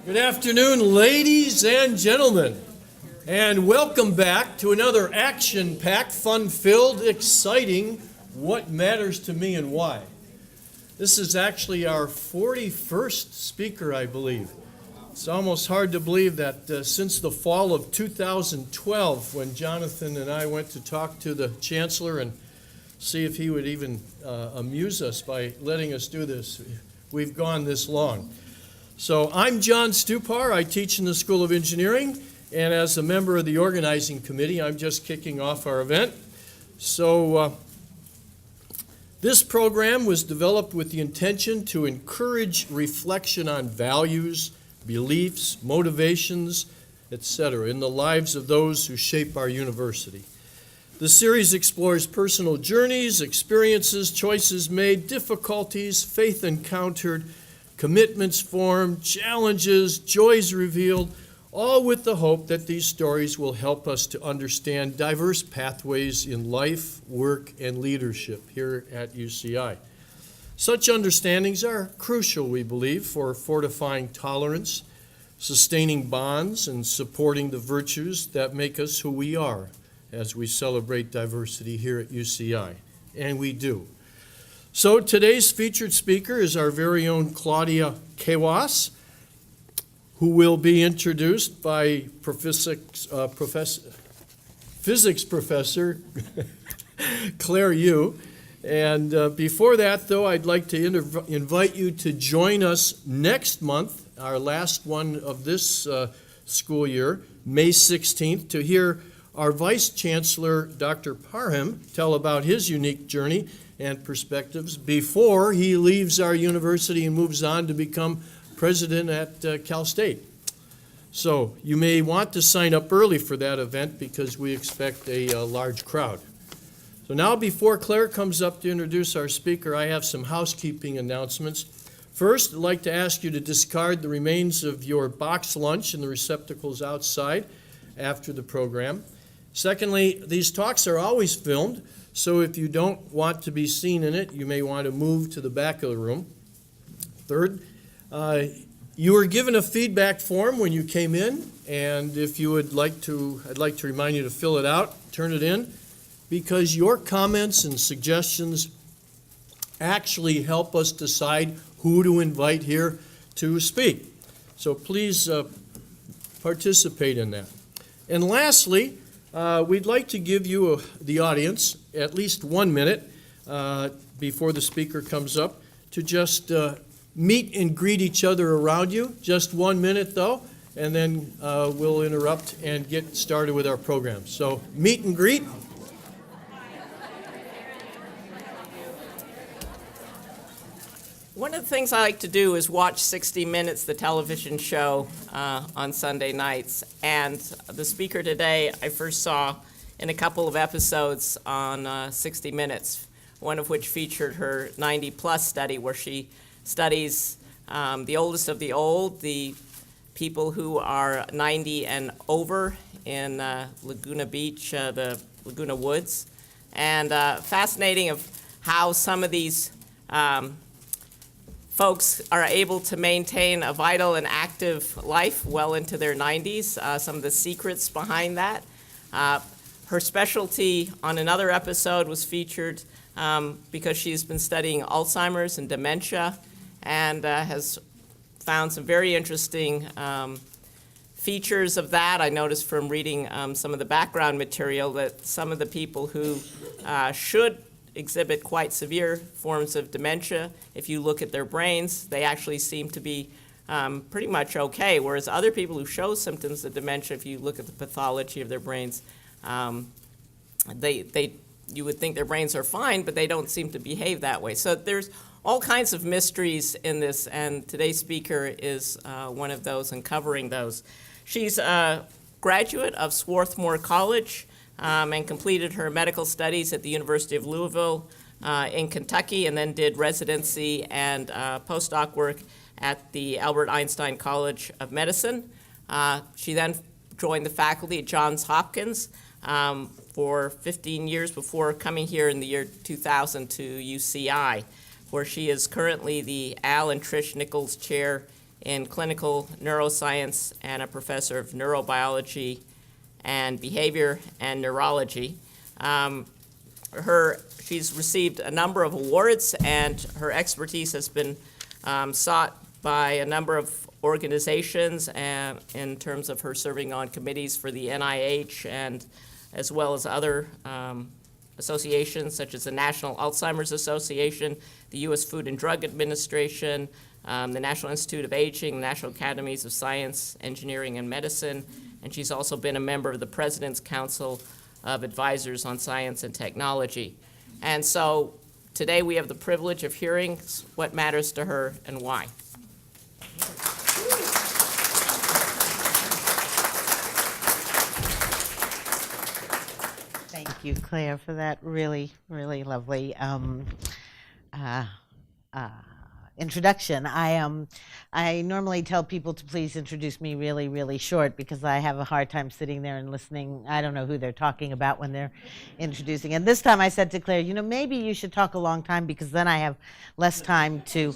Good afternoon, ladies and gentlemen, and welcome back to another action-packed, fun-filled, exciting What Matters to Me and Why. This is actually our 41st speaker, I believe. It's almost hard to believe that since the fall of 2012, when Jonathan and I went to talk to the Chancellor and see if he would even amuse us by letting us do this, we've gone this long. So I'm John Stupar. I teach in the School of Engineering, and as a member of the organizing committee, I'm just kicking off our event. So this program was developed with the intention to encourage reflection on values, beliefs, motivations, etc., in the lives of those who shape our university. The series explores personal journeys, experiences, choices made, difficulties, faith encountered, commitments formed, challenges, joys revealed, all with the hope that these stories will help us to understand diverse pathways in life, work, and leadership here at UCI. Such understandings are crucial, we believe, for fortifying tolerance, sustaining bonds, and supporting the virtues that make us who we are as we celebrate diversity here at UCI. And we do. So today's featured speaker is our very own Claudia Kawas, who will be introduced by physics professor Claire Yu. And before that, though, I'd like to invite you to join us next month, our last one of this school year, May 16th, to hear our Vice Chancellor, Dr. Parham, tell about his unique journey and perspectives before he leaves our university and moves on to become president at Cal State. So you may want to sign up early for that event because we expect a large crowd. So now, before Claire comes up to introduce our speaker, I have some housekeeping announcements. First, I'd like to ask you to discard the remains of your box lunch in the receptacles outside after the program. Secondly, these talks are always filmed, so if you don't want to be seen in it, you may want to move to the back of the room. Third, you were given a feedback form when you came in, and if you would like to, I'd like to remind you to fill it out, turn it in, because your comments and suggestions actually help us decide who to invite here to speak. So please participate in that. And lastly, we'd like to give you, the audience, at least 1 minute before the speaker comes up to just meet and greet each other around you. Just 1 minute, though, and then we'll interrupt and get started with our program. So meet and greet. One of the things I like to do is watch 60 Minutes, the television show, on Sunday nights. And the speaker today I first saw in a couple of episodes on 60 Minutes, one of which featured her 90-plus study where she studies the oldest of the old, the people who are 90 and over in Laguna Beach, the Laguna Woods. And fascinating of how some of these folks are able to maintain a vital and active life well into their 90s, some of the secrets behind that. Her specialty on another episode was featured because she's been studying Alzheimer's and dementia and has found some very interesting features of that. I noticed from reading some of the background material that some of the people who should exhibit quite severe forms of dementia, if you look at their brains, they actually seem to be pretty much okay, whereas other people who show symptoms of dementia, if you look at the pathology of their brains, you would think their brains are fine, but they don't seem to behave that way. So there's all kinds of mysteries in this, and today's speaker is one of those, uncovering those. She's a graduate of Swarthmore College, and completed her medical studies at the University of Louisville in Kentucky, and then did residency and postdoc work at the Albert Einstein College of Medicine. She then joined the faculty at Johns Hopkins for 15 years before coming here in the year 2000 to UCI, where she is currently the Al and Trish Nichols Chair in clinical neuroscience and a professor of neurobiology and behavior and neurology. She's received a number of awards, and her expertise has been sought by a number of organizations in terms of her serving on committees for the NIH and as well as other associations such as the National Alzheimer's Association, the U.S. Food and Drug Administration, the National Institute of Aging, the National Academies of Science, Engineering, and Medicine, and she's also been a member of the President's Council of Advisors on Science and Technology. And so today we have the privilege of hearing what matters to her and why. Thank you, Claire, for that really, really lovely introduction. I normally tell people to please introduce me really, really short because I have a hard time sitting there and listening. I don't know who they're talking about when they're introducing. And this time I said to Claire, maybe you should talk a long time because then I have less time to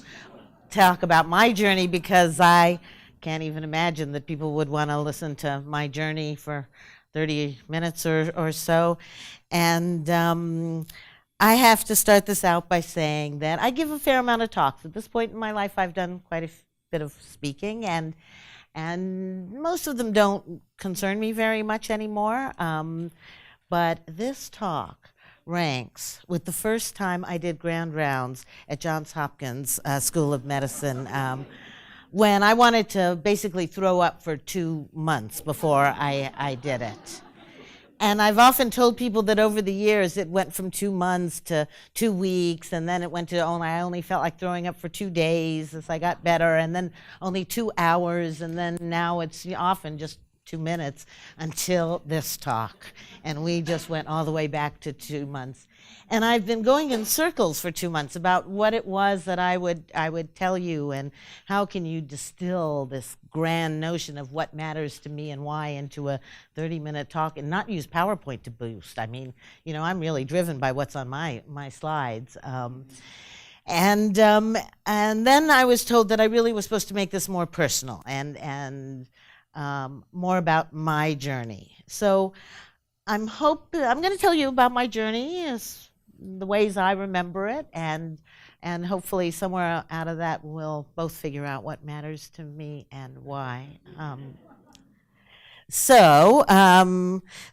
talk about my journey, because I can't even imagine that people would want to listen to my journey for 30 minutes or so. And I have to start this out by saying that I give a fair amount of talks. At this point in my life, I've done quite a bit of speaking, and most of them don't concern me very much anymore. But this talk ranks with the first time I did grand rounds at Johns Hopkins School of Medicine, when I wanted to basically throw up for 2 months before I did it. And I've often told people that over the years it went from 2 months to 2 weeks, and then it went to I only felt like throwing up for 2 days as I got better, and then only 2 hours, and then now it's often just 2 minutes until this talk. And we just went all the way back to 2 months. And I've been going in circles for 2 months about what it was that I would tell you, and how can you distill this grand notion of what matters to me and why into a 30-minute talk and not use PowerPoint to boost. I mean, I'm really driven by what's on my slides. And then I was told that I really was supposed to make this more personal and more about my journey. So I'm going to tell you about my journey, as the ways I remember it, and hopefully somewhere out of that we'll both figure out what matters to me and why. So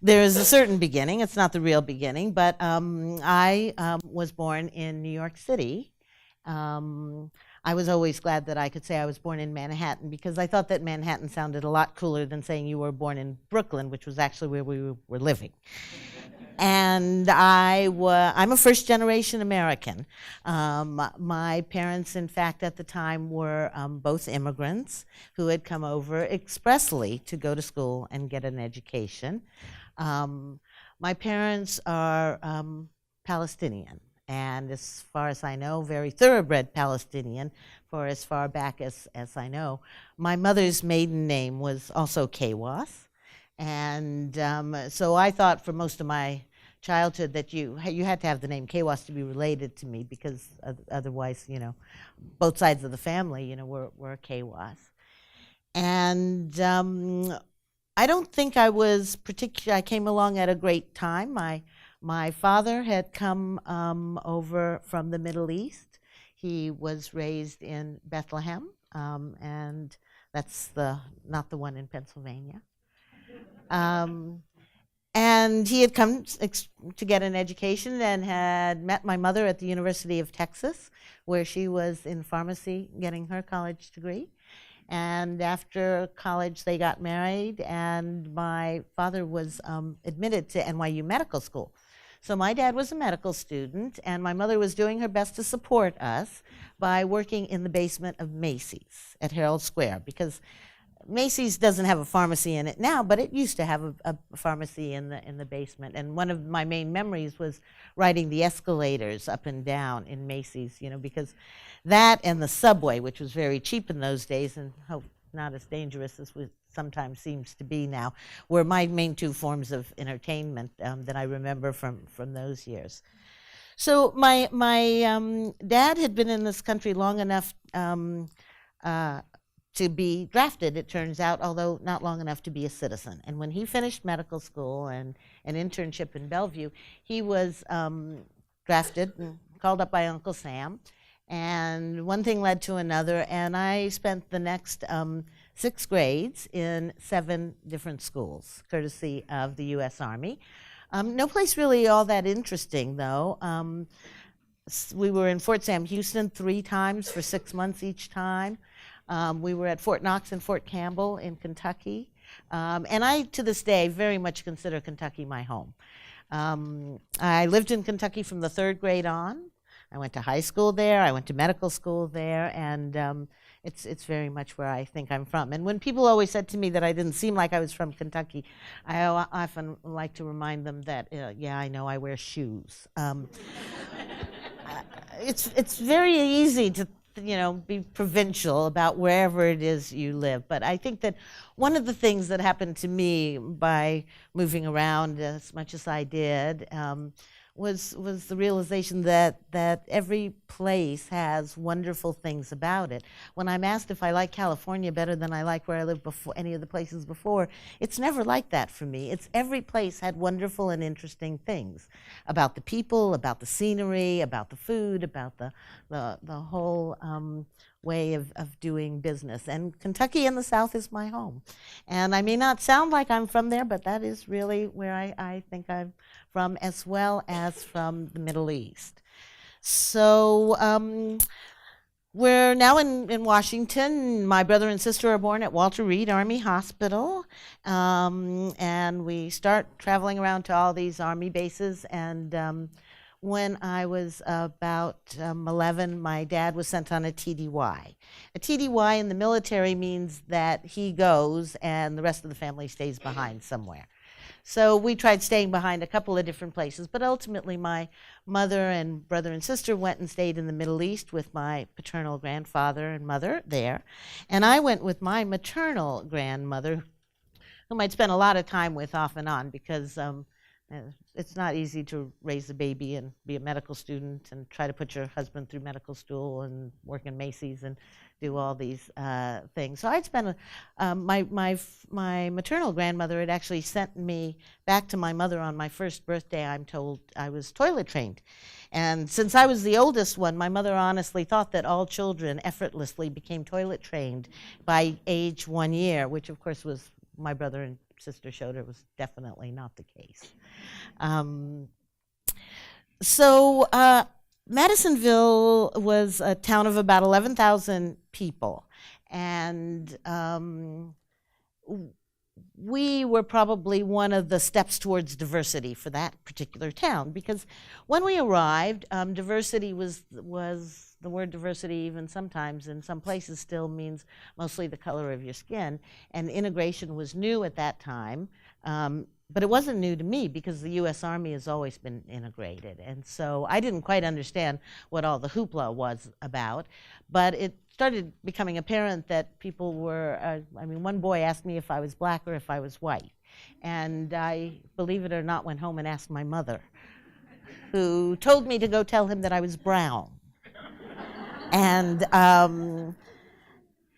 there's a certain beginning. It's not the real beginning, but I was born in New York City. I was always glad that I could say I was born in Manhattan, because I thought that Manhattan sounded a lot cooler than saying you were born in Brooklyn, which was actually where we were living. And I'm a first-generation American. My parents, in fact, at the time were both immigrants who had come over expressly to go to school and get an education. My parents are Palestinian, and as far as I know, very thoroughbred Palestinian for as far back as I know. My mother's maiden name was also Kawas, and so I thought for most of my childhood that you had to have the name Kawas to be related to me, because otherwise, both sides of the family, were Kawas. And I don't think I was I came along at a great time. My father had come over from the Middle East. He was raised in Bethlehem, and that's not the one in Pennsylvania. And he had come to get an education and had met my mother at the University of Texas, where she was in pharmacy getting her college degree. And after college, they got married, and my father was admitted to NYU Medical School. So my dad was a medical student, and my mother was doing her best to support us by working in the basement of Macy's at Herald Square, because Macy's doesn't have a pharmacy in it now, but it used to have a pharmacy in the basement. And one of my main memories was riding the escalators up and down in Macy's, because that and the subway, which was very cheap in those days and not as dangerous as it sometimes seems to be now, were my main two forms of entertainment that I remember from those years. So my dad had been in this country long enough to be drafted, it turns out, although not long enough to be a citizen. And when he finished medical school and an internship in Bellevue, he was drafted and called up by Uncle Sam. And one thing led to another, and I spent the next 6 grades in 7 different schools, courtesy of the U.S. Army. No place really all that interesting, though. We were in Fort Sam Houston 3 times for 6 months each time. We were at Fort Knox and Fort Campbell in Kentucky. And I, to this day, very much consider Kentucky my home. I lived in Kentucky from the 3rd grade on. I went to high school there. I went to medical school there. And it's very much where I think I'm from. And when people always said to me that I didn't seem like I was from Kentucky, I often like to remind them that, yeah, I know I wear shoes. It's very easy to be provincial about wherever it is you live. But I think that one of the things that happened to me by moving around as much as I did was the realization that every place has wonderful things about it. When I'm asked if I like California better than I like where I lived before, any of the places before, it's never like that for me. It's every place had wonderful and interesting things about the people, about the scenery, about the food, about the whole way of doing business. And Kentucky in the South is my home. And I may not sound like I'm from there, but that is really where I think I'm from, as well as from the Middle East. So we're now in Washington. My brother and sister are born at Walter Reed Army Hospital. And we start traveling around to all these Army bases. And when I was about 11, my dad was sent on a TDY. A TDY in the military means that he goes and the rest of the family stays behind somewhere. So we tried staying behind a couple of different places, but ultimately my mother and brother and sister went and stayed in the Middle East with my paternal grandfather and mother there. And I went with my maternal grandmother, whom I'd spent a lot of time with off and on, because it's not easy to raise a baby and be a medical student and try to put your husband through medical school and work in Macy's and do all these things. So I'd spent my maternal grandmother had actually sent me back to my mother on my first birthday. I'm told I was toilet trained. And since I was the oldest one, my mother honestly thought that all children effortlessly became toilet trained by age 1 year, which of course was, my brother and sister showed her, was definitely not the case. Madisonville was a town of about 11,000 people, and we were probably one of the steps towards diversity for that particular town, because when we arrived, diversity was the word diversity even sometimes in some places still means mostly the color of your skin, and integration was new at that time. But it wasn't new to me because the U.S. Army has always been integrated. And so I didn't quite understand what all the hoopla was about. But it started becoming apparent that people were, one boy asked me if I was black or if I was white. And I, believe it or not, went home and asked my mother, who told me to go tell him that I was brown.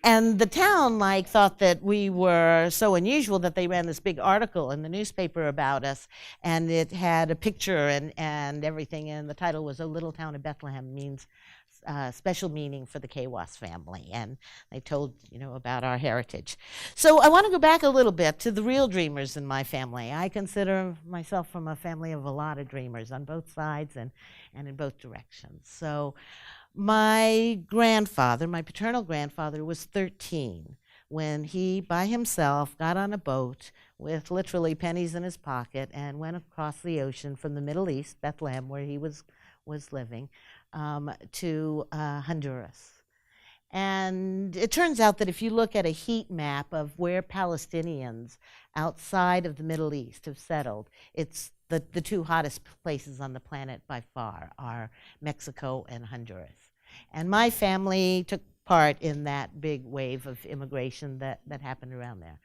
And the town thought that we were so unusual that they ran this big article in the newspaper about us, and it had a picture and everything, and the title was "A Little Town of Bethlehem Means Special Meaning for the Kawas Family," and they told about our heritage. So I want to go back a little bit to the real dreamers in my family. I consider myself from a family of a lot of dreamers on both sides and in both directions. So my grandfather, my paternal grandfather, was 13 when he, by himself, got on a boat with literally pennies in his pocket and went across the ocean from the Middle East, Bethlehem, where he was living, to Honduras. And it turns out that if you look at a heat map of where Palestinians outside of the Middle East have settled, it's the 2 hottest places on the planet by far are Mexico and Honduras. And my family took part in that big wave of immigration that happened around there.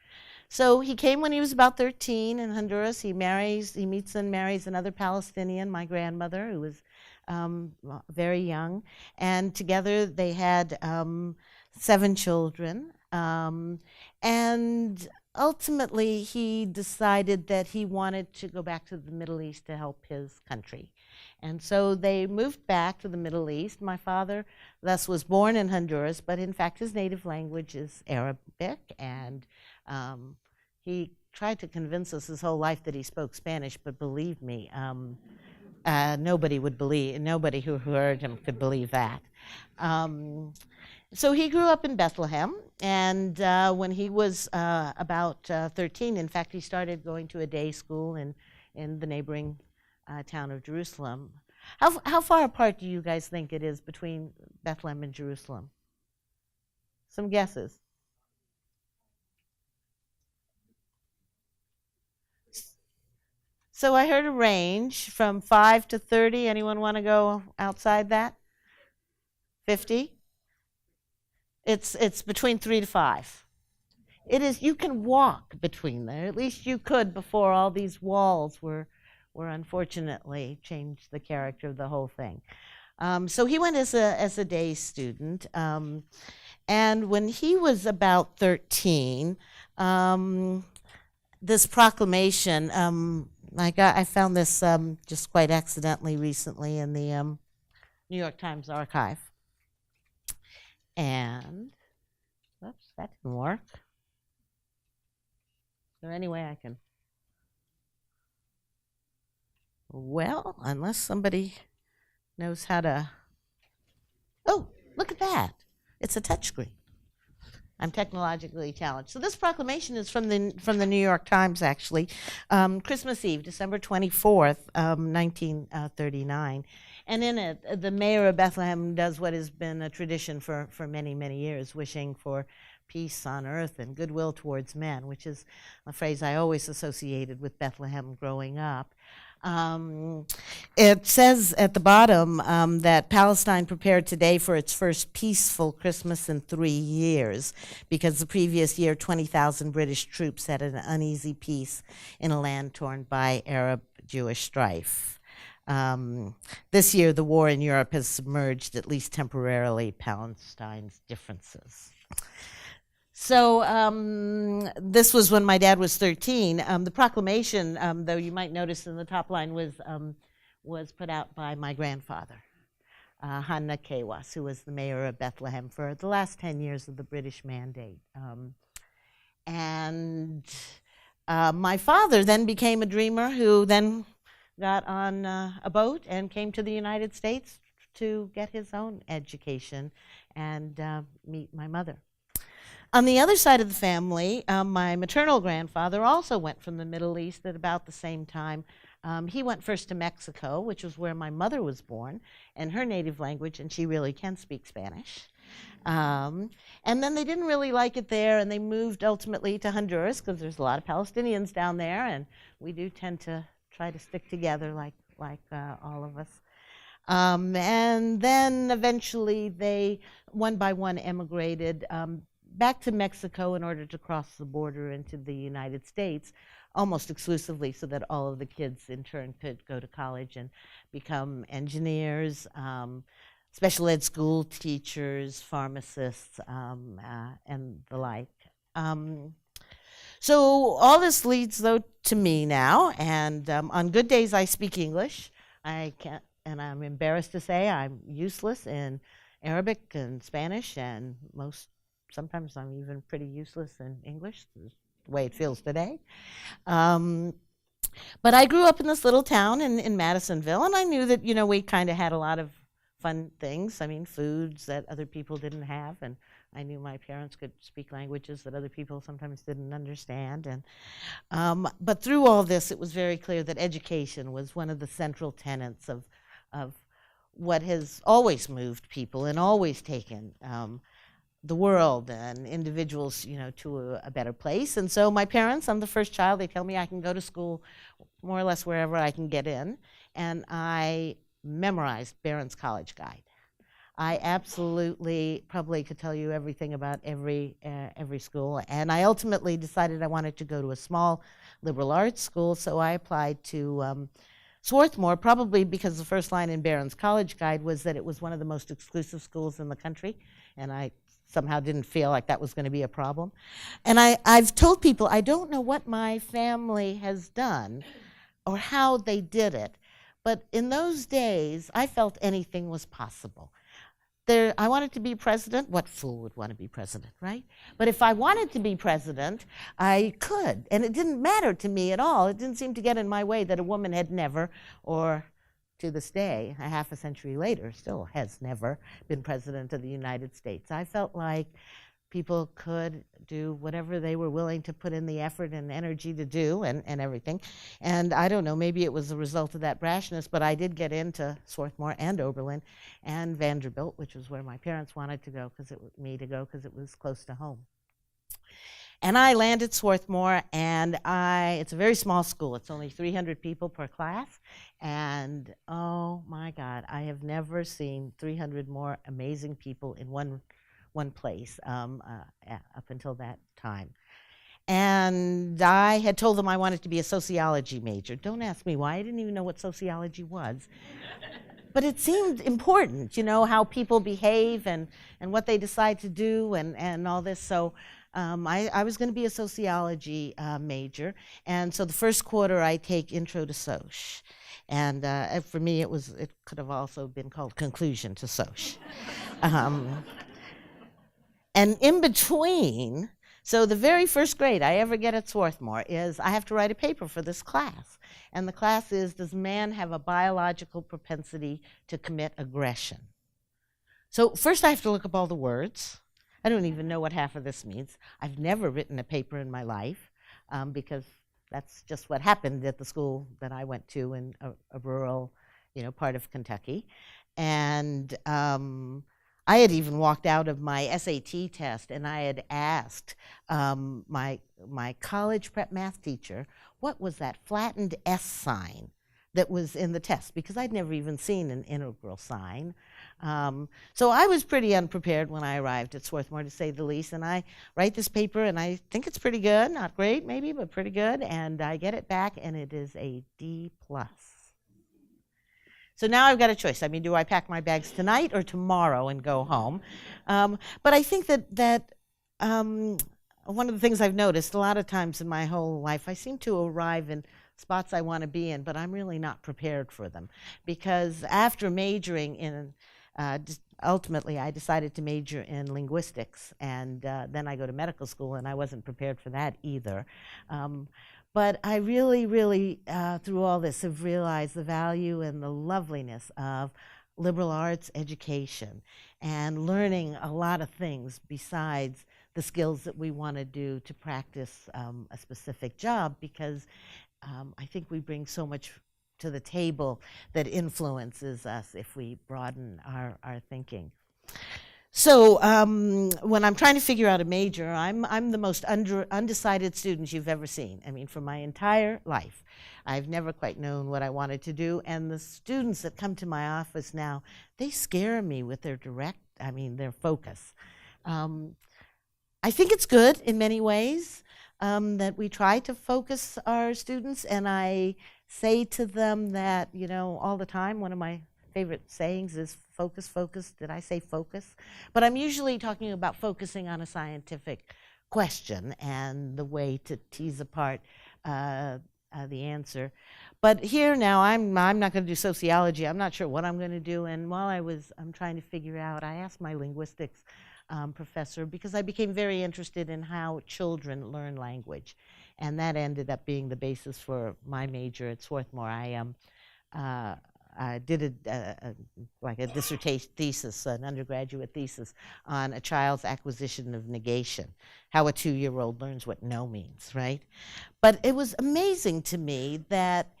So he came when he was about 13 in Honduras. He meets and marries another Palestinian, my grandmother, who was very young. And together they had 7 children. And ultimately, he decided that he wanted to go back to the Middle East to help his country. And so they moved back to the Middle East. My father thus was born in Honduras, but in fact his native language is Arabic, and he tried to convince us his whole life that he spoke Spanish, but believe me, nobody who heard him could believe that. So he grew up in Bethlehem, and when he was about 13, in fact, he started going to a day school in the neighboring town of Jerusalem. How far apart do you guys think it is between Bethlehem and Jerusalem? Some guesses. So I heard a range from 5 to 30. Anyone want to go outside that? 50? It's between 3 to 5. It is. You can walk between there. At least you could before all these walls were unfortunately changed the character of the whole thing. So he went as a day student, and when he was about 13, this proclamation. I found this just quite accidentally recently in the New York Times archive. And, oops, that didn't work. Is there any way I can? Well, unless somebody knows how to. Oh, look at that. It's a touchscreen. I'm technologically challenged. So this proclamation is from the New York Times, actually. Christmas Eve, December 24th, 1939. And in it, the mayor of Bethlehem does what has been a tradition for many, many years, wishing for peace on earth and goodwill towards men, which is a phrase I always associated with Bethlehem growing up. It says at the bottom that Palestine prepared today for its first peaceful Christmas in 3 years, because the previous year 20,000 British troops had an uneasy peace in a land torn by Arab-Jewish strife. This year the war in Europe has submerged, at least temporarily, Palestine's differences. So this was when my dad was 13. The proclamation, though you might notice in the top line, was put out by my grandfather, Claudia Kawas, who was the mayor of Bethlehem for the last 10 years of the British Mandate. My father then became a dreamer who then got on a boat and came to the United States to get his own education and meet my mother. On the other side of the family, my maternal grandfather also went from the Middle East at about the same time. He went first to Mexico, which was where my mother was born, and her native language, and she really can speak Spanish. And then they didn't really like it there, and they moved ultimately to Honduras, because there's a lot of Palestinians down there, and we do tend to try to stick together like all of us. And then eventually they, one by one, emigrated back to Mexico in order to cross the border into the United States, almost exclusively so that all of the kids in turn could go to college and become engineers, special ed school teachers, pharmacists, and the like. So all this leads, though, to me now, and on good days I speak English. I can't, and I'm embarrassed to say I'm useless in Arabic and Spanish, and sometimes I'm even pretty useless in English, the way it feels today. But I grew up in this little town in Madisonville, and I knew that, we kind of had a lot of fun things. I mean, foods that other people didn't have, and I knew my parents could speak languages that other people sometimes didn't understand. And but through all this, it was very clear that education was one of the central tenets of what has always moved people and always taken the world and individuals, to a better place. And so my parents, I'm the first child, they tell me I can go to school more or less wherever I can get in. And I memorized Barron's College Guide. I absolutely probably could tell you everything about every school. And I ultimately decided I wanted to go to a small liberal arts school, so I applied to Swarthmore, probably because the first line in Barron's College Guide was that it was one of the most exclusive schools in the country. And I somehow didn't feel like that was going to be a problem. And I've told people I don't know what my family has done or how they did it, but in those days, I felt anything was possible. I wanted to be president. What fool would want to be president, right? But if I wanted to be president, I could. And it didn't matter to me at all. It didn't seem to get in my way that a woman had never, or to this day, a half a century later, still has never been president of the United States. I felt like people could do whatever they were willing to put in the effort and energy to do and everything. And I don't know, maybe it was a result of that brashness, but I did get into Swarthmore and Oberlin and Vanderbilt, which was where my parents wanted to go, because it was close to home. And I landed Swarthmore, and it's a very small school. It's only 300 people per class. And oh my God, I have never seen 300 more amazing people in one place up until that time. And I had told them I wanted to be a sociology major. Don't ask me why. I didn't even know what sociology was. But it seemed important, how people behave and what they decide to do and all this. So I was going to be a sociology major. And so the first quarter I take Intro to Soc. And for me it could have also been called Conclusion to Soc. And in between, so the very first grade I ever get at Swarthmore is I have to write a paper for this class. And the class is, does man have a biological propensity to commit aggression? So first I have to look up all the words. I don't even know what half of this means. I've never written a paper in my life because that's just what happened at the school that I went to in a rural, part of Kentucky. And I had even walked out of my SAT test, and I had asked my college prep math teacher, what was that flattened S sign that was in the test? Because I'd never even seen an integral sign. So I was pretty unprepared when I arrived at Swarthmore, to say the least, and I write this paper, and I think it's pretty good, not great maybe, but pretty good, and I get it back, and it is a D+. So now I've got a choice. I mean, do I pack my bags tonight or tomorrow and go home? But I think that one of the things I've noticed a lot of times in my whole life, I seem to arrive in spots I want to be in, but I'm really not prepared for them. Because after majoring in, ultimately I decided to major in linguistics, and then I go to medical school, and I wasn't prepared for that either. But I really, through all this, have realized the value and the loveliness of liberal arts education and learning a lot of things besides the skills that we want to do to practice a specific job, because I think we bring so much to the table that influences us if we broaden our thinking. So when I'm trying to figure out a major, I'm the most undecided student you've ever seen. I mean, for my entire life, I've never quite known what I wanted to do. And the students that come to my office now, they scare me with their their focus. I think it's good in many ways that we try to focus our students. And I say to them that, all the time, one of my favorite sayings is focus, focus. Did I say focus? But I'm usually talking about focusing on a scientific question and the way to tease apart the answer. But here now, I'm not going to do sociology. I'm not sure what I'm going to do. And while I'm trying to figure out, I asked my linguistics professor, because I became very interested in how children learn language. And that ended up being the basis for my major at Swarthmore. I did a dissertation thesis, an undergraduate thesis, on a child's acquisition of negation, how a 2-year-old learns what no means, right? But it was amazing to me that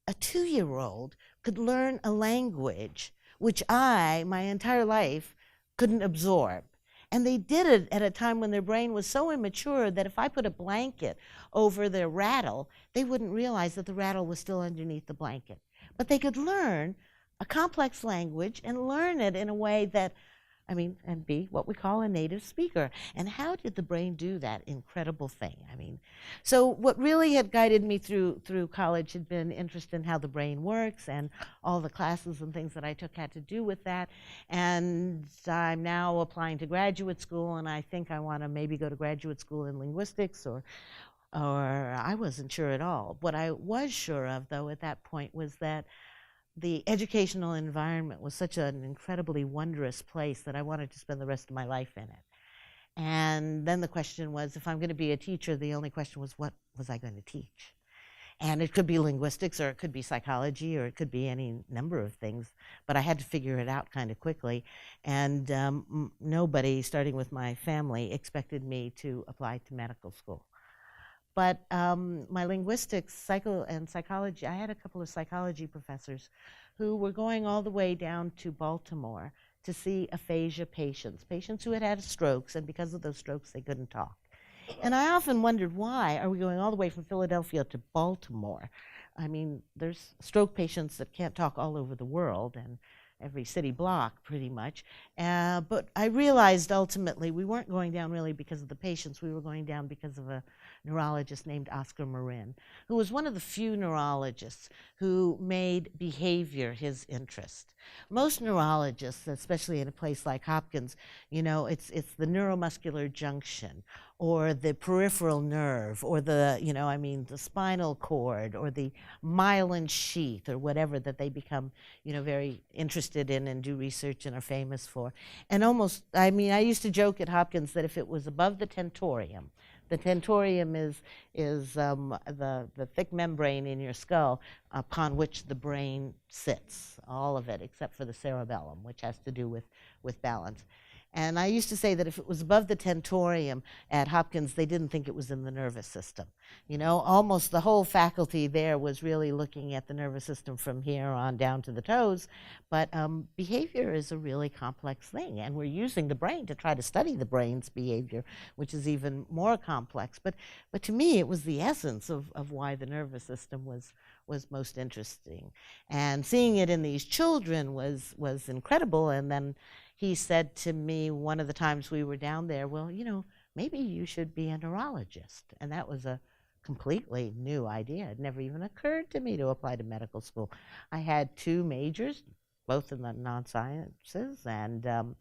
a 2-year-old could learn a language which my entire life, couldn't absorb. And they did it at a time when their brain was so immature that if I put a blanket over their rattle, they wouldn't realize that the rattle was still underneath the blanket. But they could learn a complex language and learn it in a way that, I mean, and be what we call a native speaker. And how did the brain do that incredible thing? I mean, so what really had guided me through college had been interest in how the brain works, and all the classes and things that I took had to do with that. And I'm now applying to graduate school, and I think I want to maybe go to graduate school in linguistics, or I wasn't sure at all. What I was sure of, though, at that point was that the educational environment was such an incredibly wondrous place that I wanted to spend the rest of my life in it. And then the question was, if I'm going to be a teacher, the only question was, what was I going to teach? And it could be linguistics, or it could be psychology, or it could be any number of things, but I had to figure it out kind of quickly. And nobody, starting with my family, expected me to apply to medical school. But my linguistics, and psychology, I had a couple of psychology professors who were going all the way down to Baltimore to see aphasia patients who had had strokes, and because of those strokes, they couldn't talk. And I often wondered, why are we going all the way from Philadelphia to Baltimore? I mean, there's stroke patients that can't talk all over the world, and every city block, pretty much. But I realized ultimately we weren't going down really because of the patients. We were going down because of a neurologist named Oscar Marin, who was one of the few neurologists who made behavior his interest. Most neurologists, especially in a place like Hopkins, you know, it's the neuromuscular junction, or the peripheral nerve, or the, you know, I mean, the spinal cord, or the myelin sheath, or whatever that they become, you know, very interested in and do research and are famous for. And almost, I mean, I used to joke at Hopkins that if it was above the tentorium is the thick membrane in your skull upon which the brain sits, all of it, except for the cerebellum, which has to do with balance. And I used to say that if it was above the tentorium at Hopkins, they didn't think it was in the nervous system. You know, almost the whole faculty there was really looking at the nervous system from here on down to the toes. But behavior is a really complex thing, and we're using the brain to try to study the brain's behavior, which is even more complex. But to me, it was the essence of why the nervous system was most interesting. And seeing it in these children was incredible. And then he said to me one of the times we were down there, well, you know, maybe you should be a neurologist. And that was a completely new idea. It never even occurred to me to apply to medical school. I had 2 majors, both in the non-sciences, and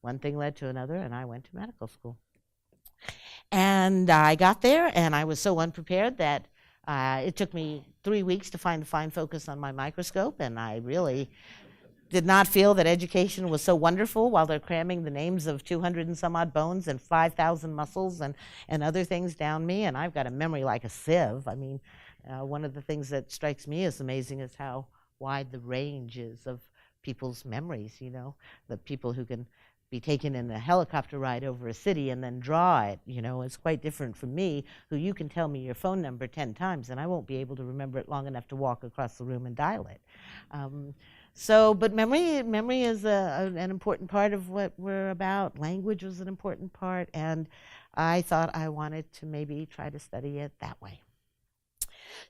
one thing led to another, and I went to medical school. And I got there, and I was so unprepared that it took me 3 weeks to find the fine focus on my microscope, and I really did not feel that education was so wonderful while they're cramming the names of 200 and some odd bones and 5,000 muscles and other things down me, and I've got a memory like a sieve. I mean, one of the things that strikes me as amazing is how wide the range is of people's memories, you know, the people who can be taken in a helicopter ride over a city and then draw it, you know, is quite different from me, who you can tell me your phone number 10 times and I won't be able to remember it long enough to walk across the room and dial it. But memory is an important part of what we're about. Language was an important part, and I thought I wanted to maybe try to study it that way.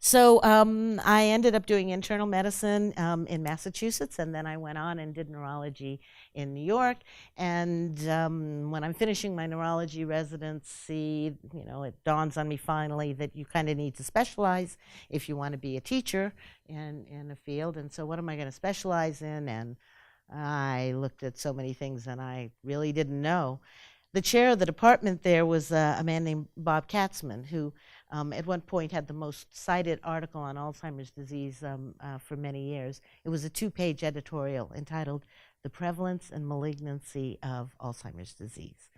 So I ended up doing internal medicine in Massachusetts, and then I went on and did neurology in New York. And when I'm finishing my neurology residency, you know, it dawns on me finally that you kind of need to specialize if you want to be a teacher in a field. And so what am I going to specialize in? And I looked at so many things, and I really didn't know. The chair of the department there was a man named Bob Katzman, who at one point had the most cited article on Alzheimer's disease for many years. It was a 2-page editorial entitled "The Prevalence and Malignancy of Alzheimer's Disease."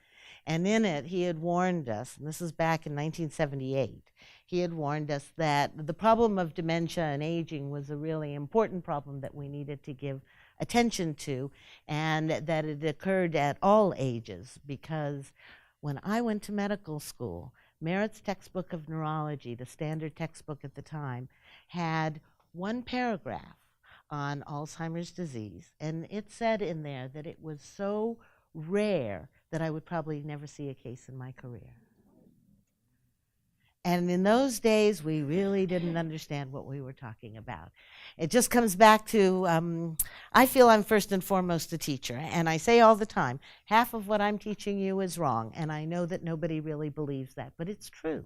And in it, he had warned us, and this is back in 1978, he had warned us that the problem of dementia and aging was a really important problem that we needed to give attention to, and that it occurred at all ages, because when I went to medical school, Merritt's textbook of neurology, the standard textbook at the time, had 1 paragraph on Alzheimer's disease, and it said in there that it was so rare that I would probably never see a case in my career. And in those days, we really didn't understand what we were talking about. It just comes back to, I feel I'm first and foremost a teacher. And I say all the time, half of what I'm teaching you is wrong. And I know that nobody really believes that, but it's true.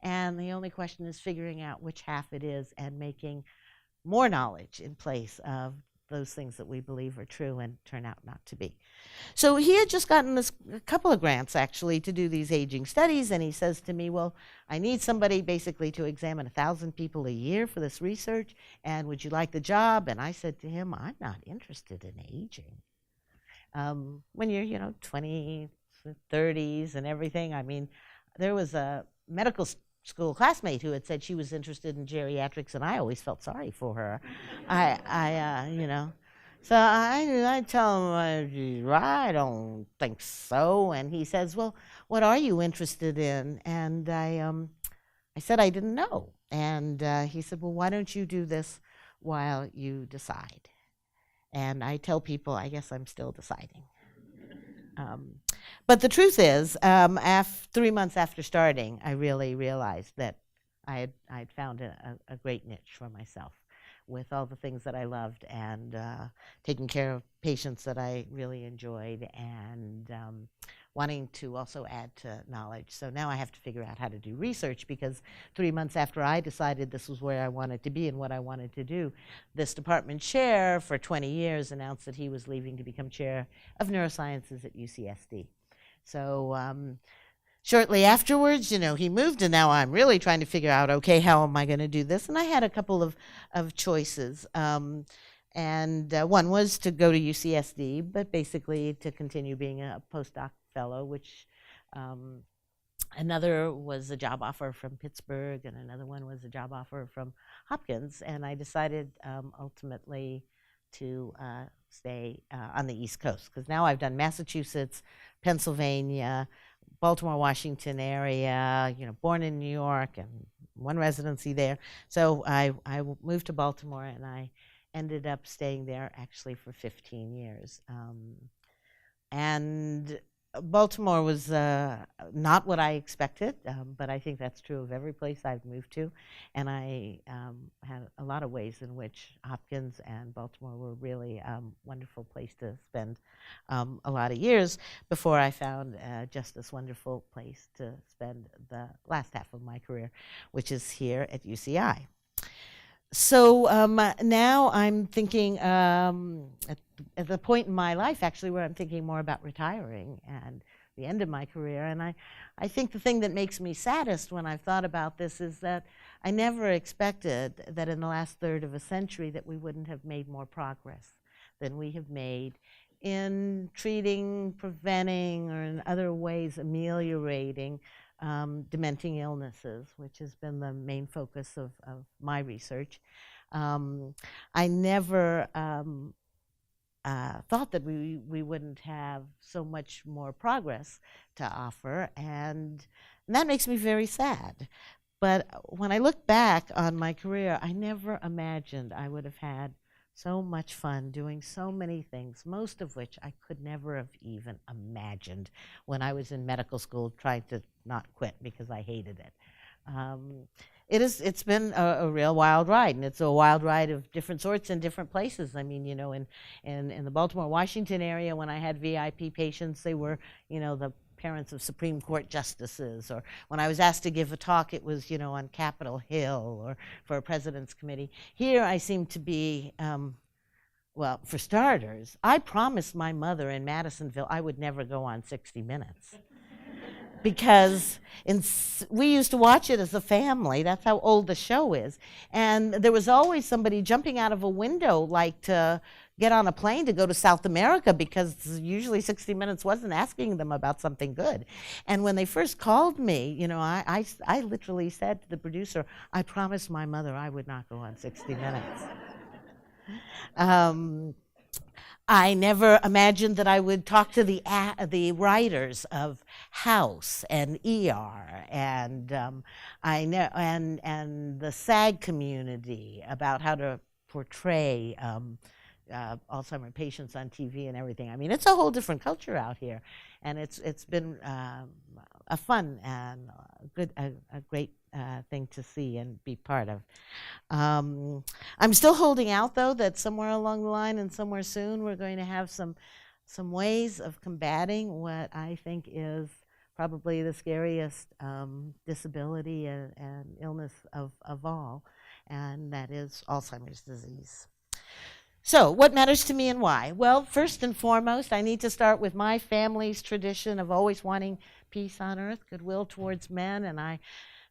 And the only question is figuring out which half it is and making more knowledge in place of those things that we believe are true and turn out not to be. So he had just gotten a couple of grants, actually, to do these aging studies, and he says to me, well, I need somebody basically to examine 1,000 people a year for this research, and would you like the job? And I said to him, I'm not interested in aging. When you're, 20s, 30s and everything, I mean, there was a medical school classmate who had said she was interested in geriatrics, and I always felt sorry for her. So I tell him, I don't think so. And he says, well, what are you interested in? And I said I didn't know. And he said, well, why don't you do this while you decide? And I tell people, I guess I'm still deciding. But the truth is, 3 months after starting, I really realized that I'd found a great niche for myself with all the things that I loved and taking care of patients that I really enjoyed and wanting to also add to knowledge. So now I have to figure out how to do research because 3 months after I decided this was where I wanted to be and what I wanted to do, this department chair for 20 years announced that he was leaving to become chair of neurosciences at UCSD. So shortly afterwards, he moved, and now I'm really trying to figure out, okay, how am I going to do this? And I had a couple of choices. And one was to go to UCSD, but basically to continue being a postdoc fellow, which another was a job offer from Pittsburgh, and another one was a job offer from Hopkins. And I decided ultimately to stay on the East Coast, because now I've done Massachusetts, Pennsylvania, Baltimore, Washington area, born in New York and one residency there. So I moved to Baltimore, and I ended up staying there actually for 15 years. And Baltimore was not what I expected, but I think that's true of every place I've moved to. And I had a lot of ways in which Hopkins and Baltimore were really a wonderful place to spend a lot of years before I found just this wonderful place to spend the last half of my career, which is here at UCI. So now I'm thinking at the point in my life, actually, where I'm thinking more about retiring and the end of my career. And I think the thing that makes me saddest when I've thought about this is that I never expected that in the last third of a century that we wouldn't have made more progress than we have made in treating, preventing, or in other ways ameliorating dementing illnesses, which has been the main focus of my research. I never thought that we wouldn't have so much more progress to offer, and that makes me very sad. But when I look back on my career, I never imagined I would have had so much fun doing so many things, most of which I could never have even imagined when I was in medical school trying to not quit because I hated it. It's been a real wild ride, and it's a wild ride of different sorts in different places. I mean, in the Baltimore, Washington area, when I had VIP patients, they were, the parents of Supreme Court justices, or when I was asked to give a talk, it was, on Capitol Hill or for a president's committee. Here I seem to be, well, for starters, I promised my mother in Madisonville I would never go on 60 Minutes. Because we used to watch it as a family. That's how old the show is. And there was always somebody jumping out of a window, like to get on a plane to go to South America, because usually 60 Minutes wasn't asking them about something good. And when they first called me, I literally said to the producer, I promised my mother I would not go on 60 Minutes. I never imagined that I would talk to the writers of House and ER and the SAG community about how to portray Alzheimer patients on TV and everything. I mean, it's a whole different culture out here, and it's been a fun and a great thing to see and be part of. I'm still holding out, though, that somewhere along the line and somewhere soon we're going to have some ways of combating what I think is probably the scariest disability and illness of all, and that is Alzheimer's disease. So, what matters to me and why? Well, first and foremost, I need to start with my family's tradition of always wanting peace on earth, goodwill towards men, and I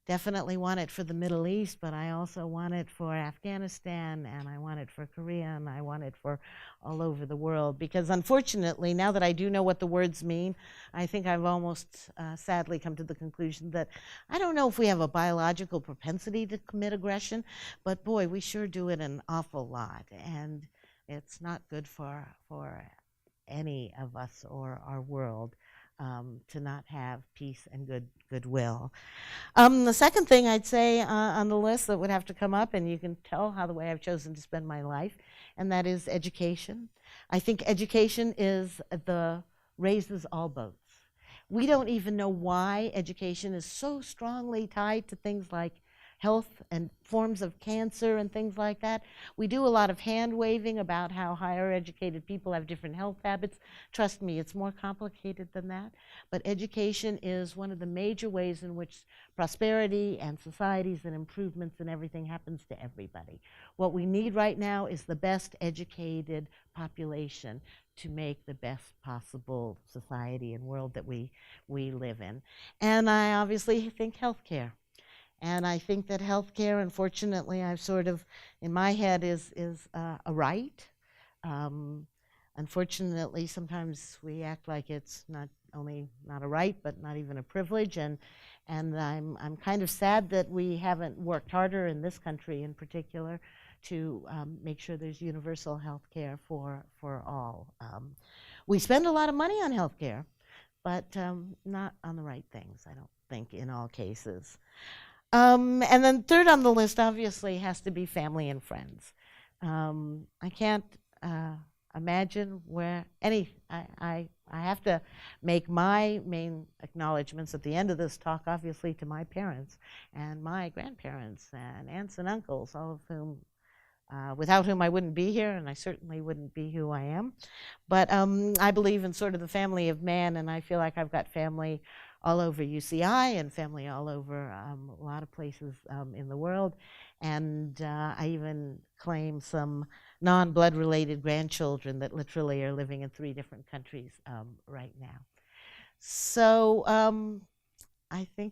definitely want it for the Middle East, but I also want it for Afghanistan, and I want it for Korea, and I want it for all over the world. Because unfortunately, now that I do know what the words mean, I think I've almost sadly come to the conclusion that I don't know if we have a biological propensity to commit aggression, but boy, we sure do it an awful lot, and it's not good for any of us or our world to not have peace and goodwill. The second thing I'd say on the list that would have to come up, and you can tell how the way I've chosen to spend my life, and that is education. I think education raises all boats. We don't even know why education is so strongly tied to things like health and forms of cancer and things like that. We do a lot of hand waving about how higher educated people have different health habits. Trust me, it's more complicated than that. But education is one of the major ways in which prosperity and societies and improvements and everything happens to everybody. What we need right now is the best educated population to make the best possible society and world that we live in. And I obviously think healthcare. And I think that healthcare, unfortunately, I've sort of, in my head, is a right. Unfortunately, sometimes we act like it's not only not a right, but not even a privilege. And I'm kind of sad that we haven't worked harder in this country, in particular, to make sure there's universal health care for all. We spend a lot of money on health care, but not on the right things, I don't think, in all cases. And then third on the list, obviously, has to be family and friends. I can't imagine where I have to make my main acknowledgments at the end of this talk, obviously, to my parents and my grandparents and aunts and uncles, all of whom, without whom I wouldn't be here, and I certainly wouldn't be who I am. But I believe in sort of the family of man, and I feel like I've got family all over UCI and family all over a lot of places in the world. And I even claim some non-blood related grandchildren that literally are living in 3 different countries right now. So I think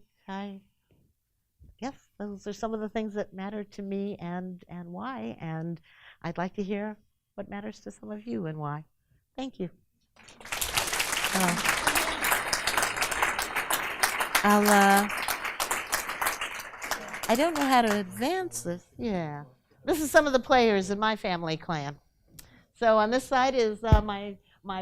yes, those are some of the things that matter to me and why. And I'd like to hear what matters to some of you and why. Thank you. I don't know how to advance this. Yeah. This is some of the players in my family clan. So on this side is my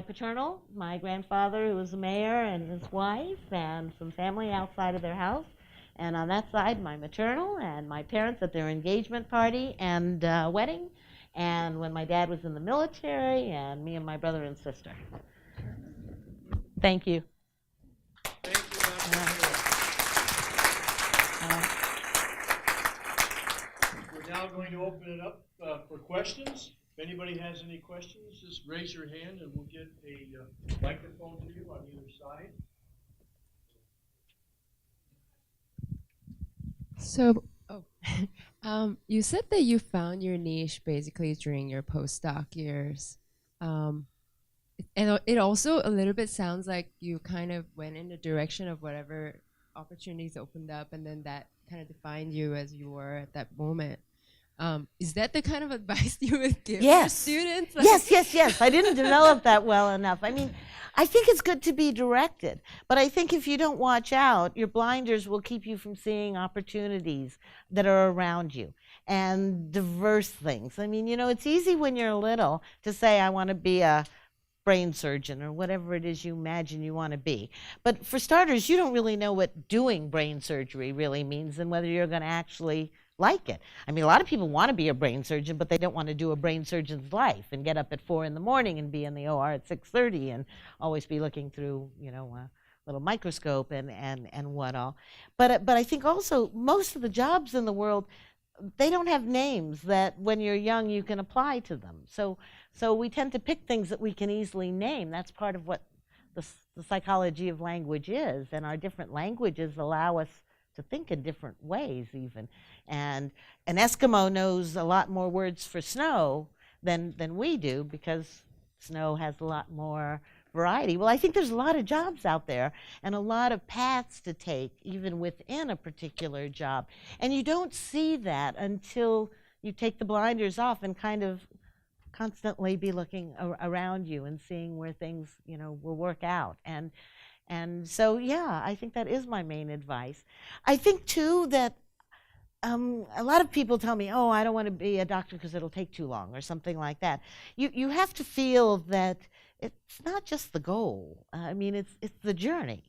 paternal, my grandfather, who was a mayor, and his wife, and some family outside of their house. And on that side, my maternal and my parents at their engagement party and wedding. And when my dad was in the military, and me and my brother and sister. Thank you. Thank you, Dr. We're now going to open it up for questions. If anybody has any questions, just raise your hand and we'll get a microphone to you on either side. So, you said that you found your niche basically during your postdoc years. And it also a little bit sounds like you kind of went in the direction of whatever opportunities opened up, and then that kind of defined you as you were at that moment. Is that the kind of advice you would give your students? Like Yes. I didn't develop that well enough. I mean, I think it's good to be directed, but I think if you don't watch out, your blinders will keep you from seeing opportunities that are around you and diverse things. I mean, it's easy when you're little to say, I want to be a brain surgeon or whatever it is you imagine you want to be. But for starters, you don't really know what doing brain surgery really means and whether you're going to actually like it. I mean, a lot of people want to be a brain surgeon, but they don't want to do a brain surgeon's life and get up at 4 in the morning and be in the OR at 6:30 and always be looking through, little microscope and what all. But I think also most of the jobs in the world, they don't have names that when you're young you can apply to them. So we tend to pick things that we can easily name. That's part of what the psychology of language is, and our different languages allow us to think in different ways even. And an Eskimo knows a lot more words for snow than we do, because snow has a lot more variety. Well, I think there's a lot of jobs out there and a lot of paths to take even within a particular job. And you don't see that until you take the blinders off and kind of constantly be looking around you and seeing where things, will work out. And so, yeah, I think that is my main advice. I think, too, that a lot of people tell me, oh, I don't want to be a doctor because it'll take too long or something like that. You have to feel that it's not just the goal. I mean, it's the journey.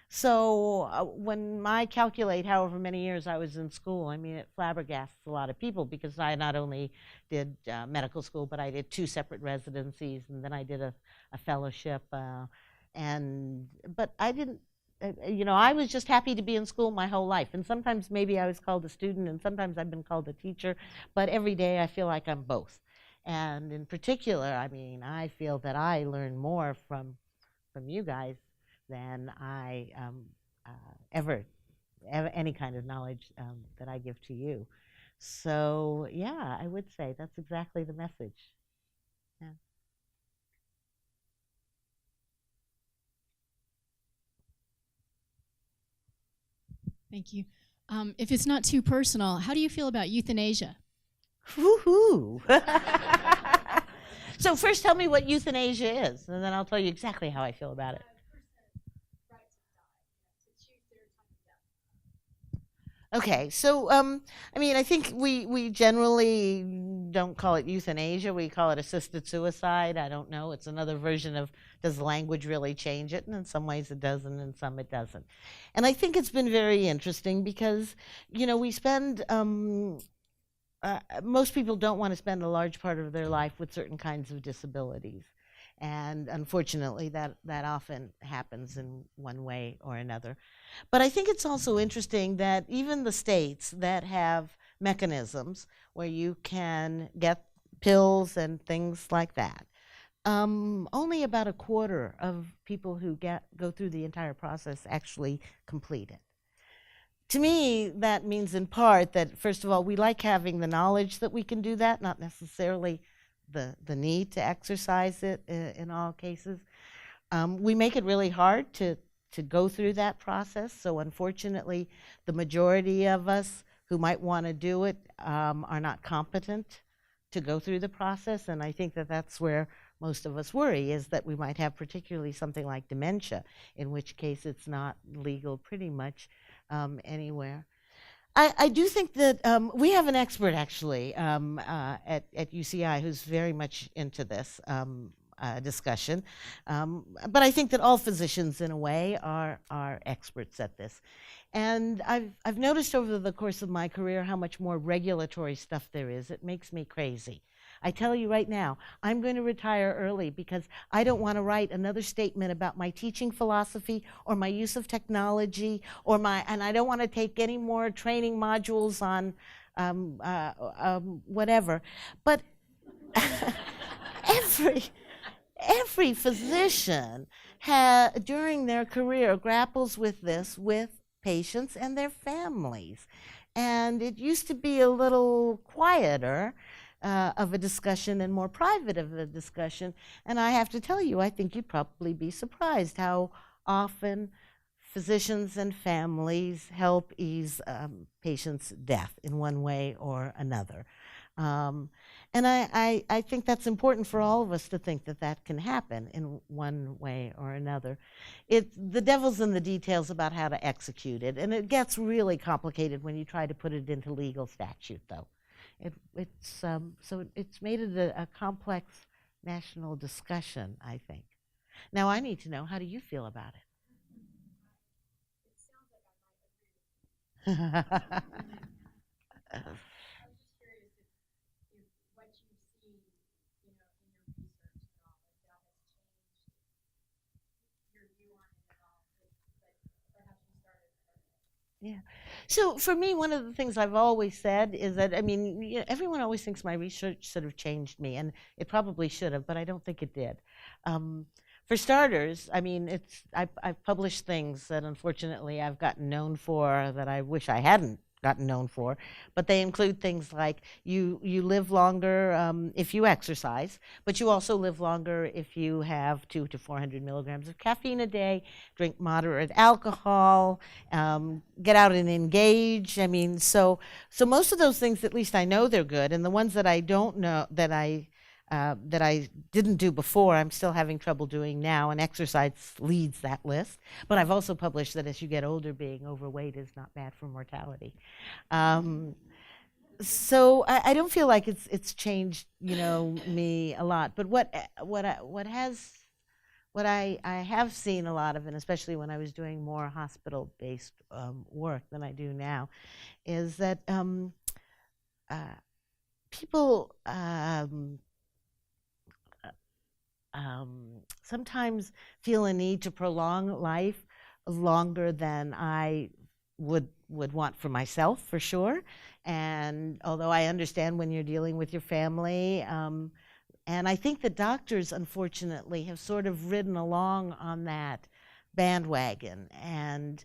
So when I calculate however many years I was in school, I mean, it flabbergasts a lot of people, because I not only did medical school, but I did 2 separate residencies, and then I did a fellowship. But I didn't, I was just happy to be in school my whole life. And sometimes maybe I was called a student, and sometimes I've been called a teacher. But every day I feel like I'm both. And in particular, I mean, I feel that I learn more from you guys than I ever any kind of knowledge that I give to you. So yeah, I would say that's exactly the message. Yeah. Thank you. If it's not too personal, how do you feel about euthanasia? Woohoo! So first tell me what euthanasia is, and then I'll tell you exactly how I feel about it. Okay, so I mean, I think we generally don't call it euthanasia. We call it assisted suicide. I don't know. It's another version of, does the language really change it? And in some ways it does, and in some it doesn't. And I think it's been very interesting because, we spend, most people don't want to spend a large part of their life with certain kinds of disabilities. And unfortunately, that often happens in one way or another. But I think it's also interesting that even the states that have mechanisms where you can get pills and things like that, only about a quarter of people who go through the entire process actually complete it. To me, that means in part that, first of all, we like having the knowledge that we can do that, not necessarily the need to exercise it in all cases. We make it really hard to go through that process. So unfortunately, the majority of us who might want to do it are not competent to go through the process. And I think that that's where most of us worry, is that we might have particularly something like dementia, in which case it's not legal pretty much anywhere. I do think that we have an expert actually at UCI who's very much into this discussion. But I think that all physicians in a way are experts at this. And I've noticed over the course of my career how much more regulatory stuff there is. It makes me crazy. I tell you right now, I'm going to retire early because I don't want to write another statement about my teaching philosophy or my use of technology and I don't want to take any more training modules on whatever. But every physician during their career grapples with this with patients and their families. And it used to be a little quieter of a discussion and more private of a discussion. And I have to tell you, I think you'd probably be surprised how often physicians and families help ease patients' death in one way or another. And I think that's important for all of us to think that can happen in one way or another. The devil's in the details about how to execute it, and it gets really complicated when you try to put it into legal statute, though. So it's made it a complex national discussion, I think. Now I need to know, how do you feel about it? I was just curious if what you've seen, in your research and all, if that has changed your view on it at all. Yeah. So for me, one of the things I've always said is that, I mean, everyone always thinks my research sort of changed me, and it probably should have, but I don't think it did. For starters, I mean, I've published things that unfortunately I've gotten known for that I wish I hadn't gotten known for, but they include things like you live longer if you exercise, but you also live longer if you have 200 to 400 milligrams of caffeine a day, drink moderate alcohol, get out and engage. I mean, so most of those things, at least I know they're good, and the ones that I don't know, that I didn't do before, I'm still having trouble doing now, and exercise leads that list. But I've also published that as you get older, being overweight is not bad for mortality. So I don't feel like it's changed, me a lot. But what I have seen a lot of, and especially when I was doing more hospital-based work than I do now, is that people sometimes feel a need to prolong life longer than I would want for myself, for sure. And although I understand when you're dealing with your family, and I think the doctors, unfortunately, have sort of ridden along on that bandwagon. And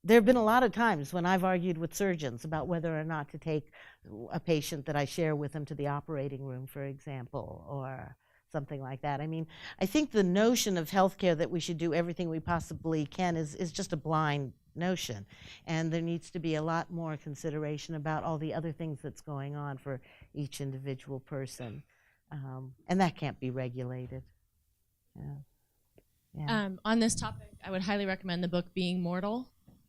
there have been a lot of times when I've argued with surgeons about whether or not to take a patient that I share with them to the operating room, for example, or something like that. I mean, I think the notion of healthcare that we should do everything we possibly can is just a blind notion. And there needs to be a lot more consideration about all the other things that's going on for each individual person. And that can't be regulated. Yeah. On this topic, I would highly recommend the book Being Mortal.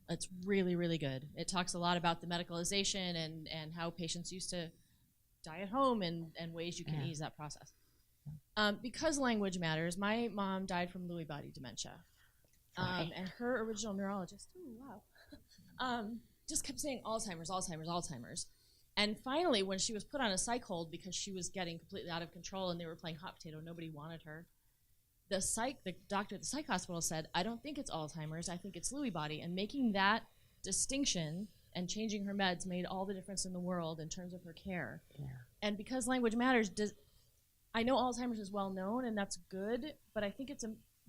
It's really, really good. It talks a lot about the medicalization and how patients used to die at home and ways you can ease that process. Because language matters, my mom died from Lewy body dementia. And her original neurologist, just kept saying Alzheimer's, Alzheimer's, Alzheimer's. And finally, when she was put on a psych hold because she was getting completely out of control and they were playing hot potato, nobody wanted her, the doctor at the psych hospital said, I don't think it's Alzheimer's, I think it's Lewy body. And making that distinction and changing her meds made all the difference in the world in terms of her care. Yeah. And because language matters, I know Alzheimer's is well known and that's good, but I think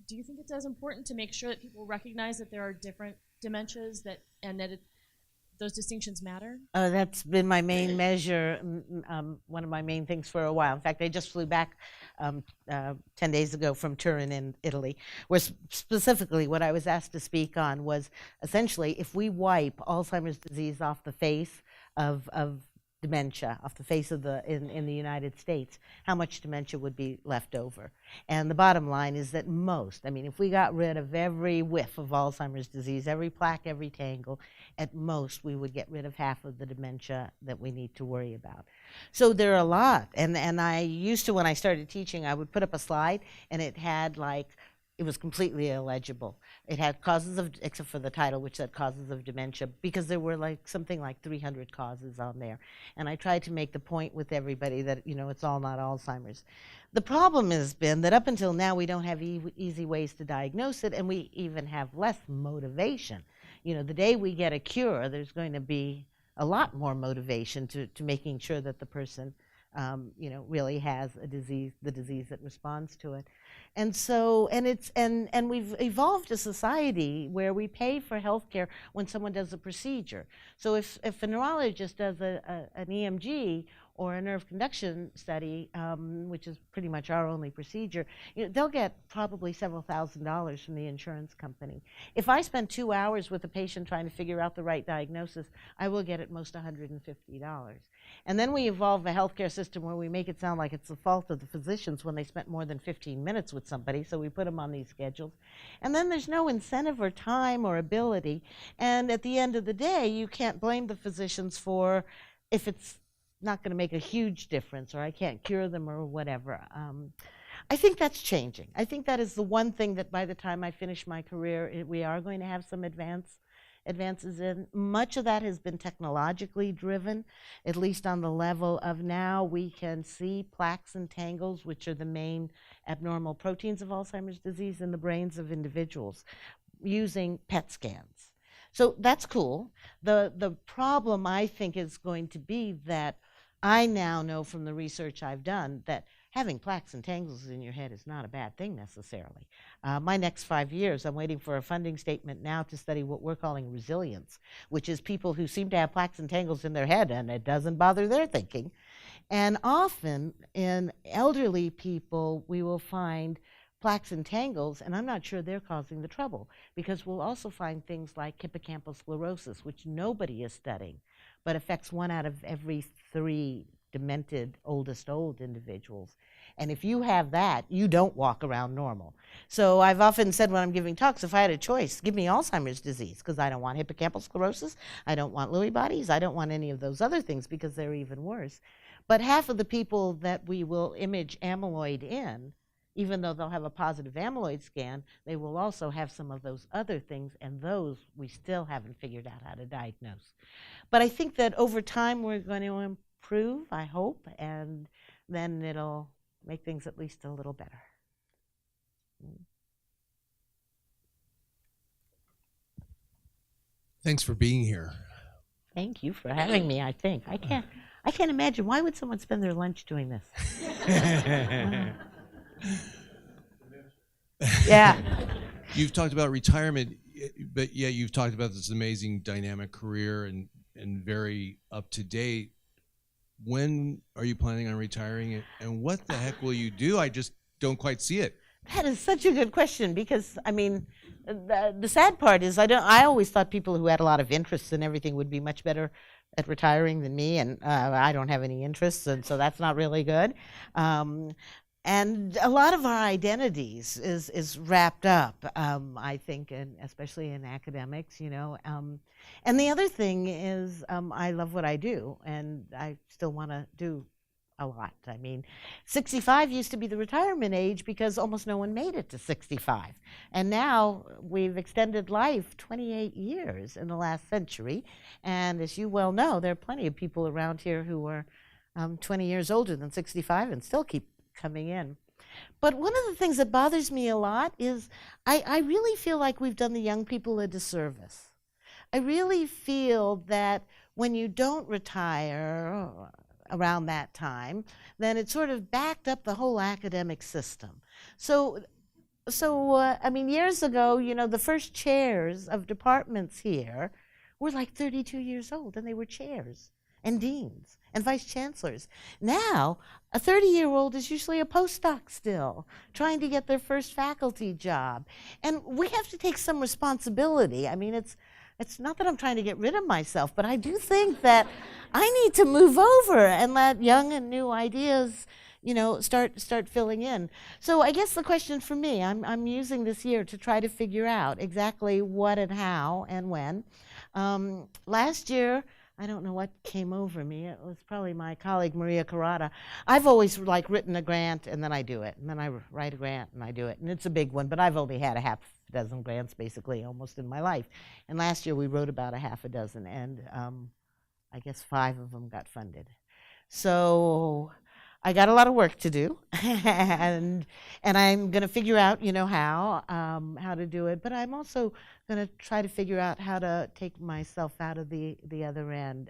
do you think it's as important to make sure that people recognize that there are different dementias and that those distinctions matter? That's been my main measure, one of my main things for a while. In fact, I just flew back 10 days ago from Turin in Italy, where specifically what I was asked to speak on was essentially if we wipe Alzheimer's disease off the face of dementia, off the face of in the United States, how much dementia would be left over? And the bottom line is that if we got rid of every whiff of Alzheimer's disease, every plaque, every tangle, at most we would get rid of half of the dementia that we need to worry about. So there are a lot, and I used to, when I started teaching, I would put up a slide and it had it was completely illegible. It had causes of, except for the title, which said causes of dementia, because there were something like 300 causes on there. And I tried to make the point with everybody that, it's all not Alzheimer's. The problem has been that up until now, we don't have easy ways to diagnose it, and we even have less motivation. The day we get a cure, there's going to be a lot more motivation to making sure that the person really has the disease that responds to it. And so, and we've evolved a society where we pay for healthcare when someone does a procedure. So if a neurologist does an EMG or a nerve conduction study, which is pretty much our only procedure, they'll get probably several $1,000s from the insurance company. If I spend 2 hours with a patient trying to figure out the right diagnosis, I will get at most $150. And then we evolve a healthcare system where we make it sound like it's the fault of the physicians when they spent more than 15 minutes with somebody, so we put them on these schedules. And then there's no incentive or time or ability, and at the end of the day, you can't blame the physicians for if it's not going to make a huge difference or I can't cure them or whatever. I think that's changing. I think that is the one thing that by the time I finish my career, we are going to have some advances in. Much of that has been technologically driven, at least on the level of now we can see plaques and tangles, which are the main abnormal proteins of Alzheimer's disease in the brains of individuals, using PET scans. So that's cool. The problem, I think, is going to be that I now know from the research I've done that having plaques and tangles in your head is not a bad thing necessarily. My next 5 years, I'm waiting for a funding statement now to study what we're calling resilience, which is people who seem to have plaques and tangles in their head and it doesn't bother their thinking. And often in elderly people, we will find plaques and tangles, and I'm not sure they're causing the trouble, because we'll also find things like hippocampal sclerosis, which nobody is studying, but affects 1 out of every 3 demented oldest old individuals. And if you have that, you don't walk around normal. So I've often said when I'm giving talks, if I had a choice, give me Alzheimer's disease, because I don't want hippocampal sclerosis, I don't want Lewy bodies, I don't want any of those other things because they're even worse. But half of the people that we will image amyloid in, even though they'll have a positive amyloid scan, they will also have some of those other things, and those we still haven't figured out how to diagnose. But I think that over time we're going to improve, I hope, and then it'll make things at least a little better. Thanks for being here. Thank you for having me, I think. I can't imagine, why would someone spend their lunch doing this? Yeah. You've talked about retirement, but yeah, you've talked about this amazing dynamic career and very up to date. When are you planning on retiring, and what the heck will you do? I just don't quite see it. That is such a good question, because I mean, the sad part is I always thought people who had a lot of interests in everything would be much better at retiring than me, and I don't have any interests, and so that's not really good. And a lot of our identities is wrapped up, I think, and especially in academics, you know. And the other thing is I love what I do, and I still want to do a lot. I mean, 65 used to be the retirement age because almost no one made it to 65. And now we've extended life 28 years in the last century. And as you well know, there are plenty of people around here who are 20 years older than 65 and still keep coming in. But one of the things that bothers me a lot is I really feel like we've done the young people a disservice. I really feel that when you don't retire around that time, then it sort of backed up the whole academic system. So I mean, years ago, you know, the first chairs of departments here were like 32 years old, and they were chairs and deans and vice chancellors. Now, a 30-year-old is usually a postdoc still, trying to get their first faculty job. And we have to take some responsibility. I mean, it's not that I'm trying to get rid of myself, but I do think that I need to move over and let young and new ideas, you know, start filling in. So I guess the question for me, I'm using this year to try to figure out exactly what and how and when. Last year, I don't know what came over me. It was probably my colleague, Maria Carrata. I've always written a grant and then I do it. And then I write a grant and I do it. And it's a big one, but I've only had a half dozen grants basically almost in my life. And last year we wrote about a half a dozen, and I guess 5 of them got funded. So I got a lot of work to do, and I'm going to figure out, you know, how to do it. But I'm also going to try to figure out how to take myself out of the other end.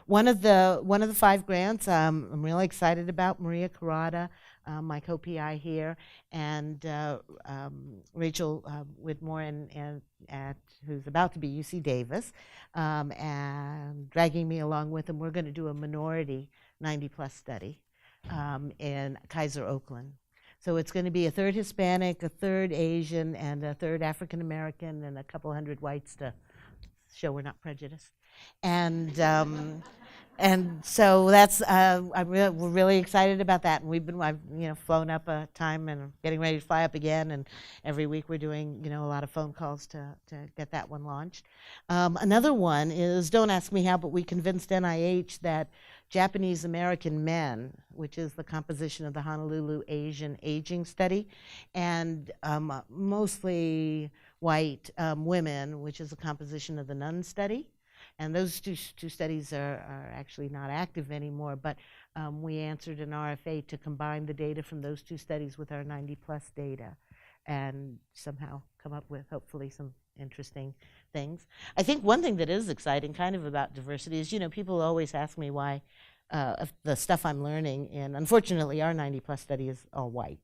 One of the 5 grants I'm really excited about, Maria Carrata, my co-PI here, and Rachel Whitmore, and who's about to be UC Davis, and dragging me along with them. We're going to do a minority 90-plus study in Kaiser Oakland. So it's going to be a third Hispanic, a third Asian, and a third African American, and a couple hundred whites to show we're not prejudiced. And so that's we're really excited about that. And I've flown up a time and getting ready to fly up again. And every week we're doing a lot of phone calls to get that one launched. Another one is, don't ask me how, but we convinced NIH that Japanese American men, which is the composition of the Honolulu Asian Aging Study, and mostly white women, which is the composition of the Nun Study. And those two studies are actually not active anymore, but we answered an RFA to combine the data from those 2 studies with our 90-plus data and somehow come up with hopefully some interesting things. I think one thing that is exciting kind of about diversity is, people always ask me why of the stuff I'm learning, and unfortunately our 90-plus study is all white.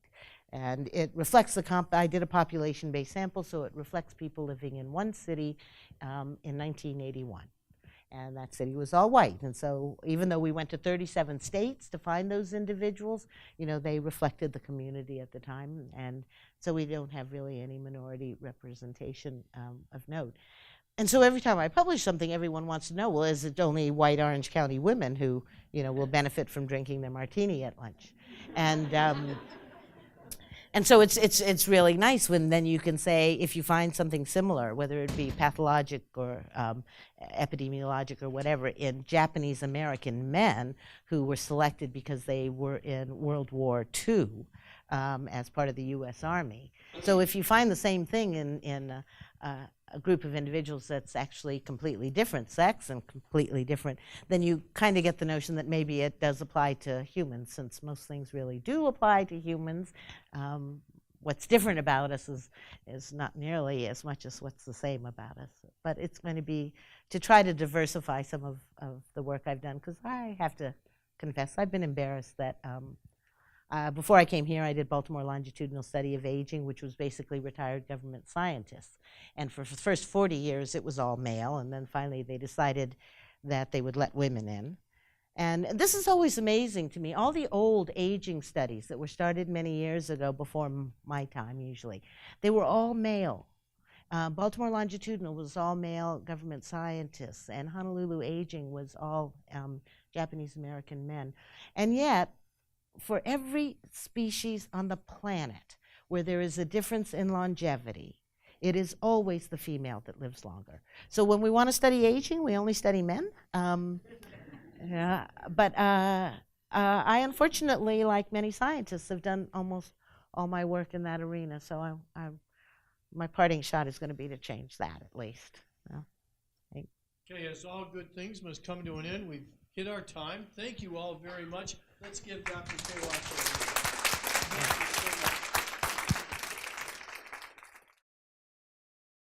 And it reflects I did a population-based sample, so it reflects people living in one city in 1981. And that city was all white. And so even though we went to 37 states to find those individuals, they reflected the community at the time. And so we don't have really any minority representation of note. And so every time I publish something, everyone wants to know, well, is it only white Orange County women who, will benefit from drinking their martini at lunch? And so it's really nice when then you can say, if you find something similar, whether it be pathologic or epidemiologic or whatever, in Japanese American men who were selected because they were in World War II as part of the U.S. Army. So if you find the same thing in a group of individuals that's actually completely different sex and completely different, then you kind of get the notion that maybe it does apply to humans, since most things really do apply to humans. What's different about us is not nearly as much as what's the same about us. But it's going to be to try to diversify some of the work I've done, because I have to confess, I've been embarrassed that before I came here, I did Baltimore Longitudinal Study of Aging, which was basically retired government scientists. And for the first 40 years, it was all male, and then finally they decided that they would let women in. And this is always amazing to me. All the old aging studies that were started many years ago, before my time usually, they were all male. Baltimore Longitudinal was all male government scientists, and Honolulu Aging was all Japanese American men. And yet, for every species on the planet where there is a difference in longevity, it is always the female that lives longer. So when we want to study aging, we only study men. But I unfortunately, like many scientists, have done almost all my work in that arena. So my parting shot is going to be to change that, at least. Okay, as all good things must come to an end, we've hit our time. Thank you all very much. Let's give Dr. Kawas